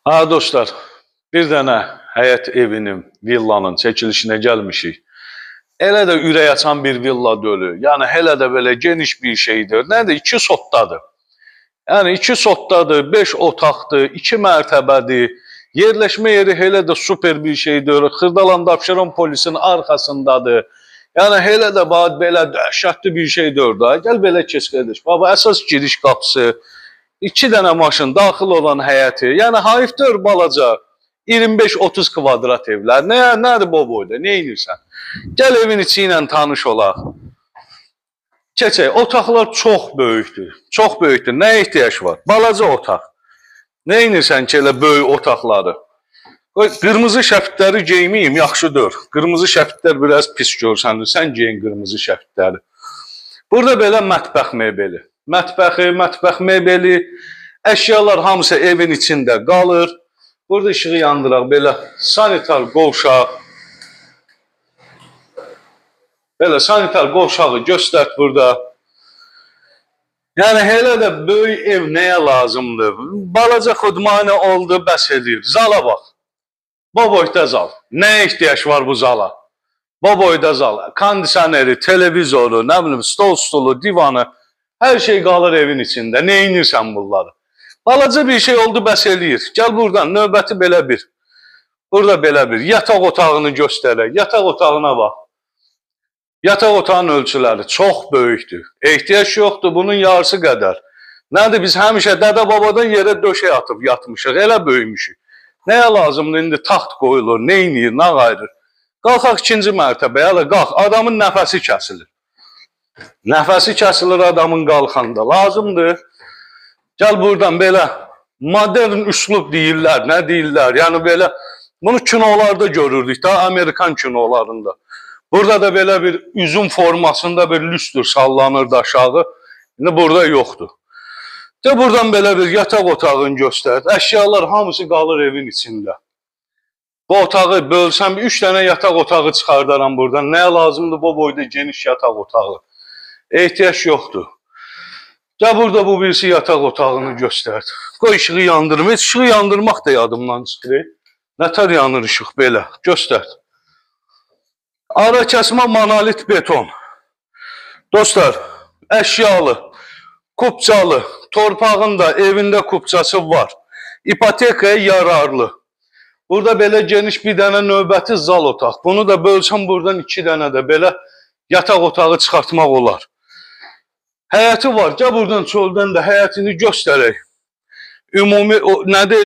Ha dostlar, bir dənə həyət evinin, villanın çəkilişinə gəlmişik. Elə də ürək açan bir villa dölü. Yəni hələ də belə geniş bir şeydir. Nədir? 2 sotdadır. Yəni 2 sotdadır, 5 otaqdır, 2 mərtəbədir. Yerləşmə yeri elə də super bir şeydir. Xırdalan Abşeron polisin arxasındadır. Yəni elə də belə dəhşətli bir şeydir da. Gəl belə keç qardaş. Baba əsas giriş qapısı. 2 dənə maşın daxil olan həyəti, yəni hayıfdır balaca, 25-30 kvadrat evlər. Nədir bu boyda, nə edirsən? Gəl evin içi ilə tanış olaq. Keçək, otaqlar çox böyükdür, çox böyükdür. Nə ehtiyac var? Balaca otaq. Nə edirsən ki, elə böyük otaqları? Qırmızı şəfitləri geyməyim, yaxşıdır. Qırmızı şəfitlər biraz pis görsəndir, sən geyin qırmızı şəfitləri. Burada belə mətbəx mebeli. Mətbəx mebeli, əşyalar hamısı evin içində qalır. Burada işığı yandıraq, belə sanitar qovşaq. Belə sanitar qovşağı göstərt burada. Yəni, elə də böyük ev nəyə lazımdır? Balaca xudmanə oldu, bəs edir. Zala bax. Bu boyda zal. Nə ihtiyaç var bu zala? Bu boyda zal. Kondisioneri, televizoru, nə bilim, stolu, divanı. Hər şey qalır evin içində. Nə edirsən bunları? Balaca bir şey oldu, bəs eləyir. Gəl buradan, növbəti belə bir. Burada belə bir. Yataq otağını göstərək. Yataq otağına bax. Yataq otağının ölçüləri çox böyükdür. Ehtiyac yoxdur, bunun yarısı qədər. Nədir, biz həmişə dədə babadan yerə döşək atıb yatmışıq, elə böyümüşük. Nəyə lazımdır, indi taxt qoyulur, nə inir, nə qayırır. Qalxaq 2-ci mərtəbəyə, hələ qalx, adamın nəfəsi kəsilir. Nəfəsi kəsilir adamın qalxanda, lazımdır. Gəl buradan belə modern üslub deyirlər, nə deyirlər, yəni belə, bunu kinolarda görürdük da, Amerikan kinolarında. Burada da belə bir üzüm formasında bir lüstür sallanırdı aşağı, indi burada yoxdur. De buradan belə bir yataq otağını göstər, əşyalar hamısı qalır evin içində. Bu otağı bölsəm, 3 dənə yataq otağı çıxardaram buradan, nəyə lazımdır bu boyda geniş yataq otağı? Ehtiyac yoxdur. Gəl burada bu birisi yataq otağını göstər. Qoy işığı yandırım. Heç işığı yandırmaq da yadımdan çıxır. Nətər yanır işıq belə. Göstər. Ara kəsmə monolit beton. Dostlar, əşyalı, kupçalı, torpağın da evində kupçası var. İpotekaya yararlı. Burada belə geniş bir dənə növbəti zal otaq. Bunu da bölsəm buradan 2 dənə də belə yataq otağı çıxartmaq olar. Həyəti var. Gəl buradan çöldən də həyətini göstərək. Ümumi, nədir,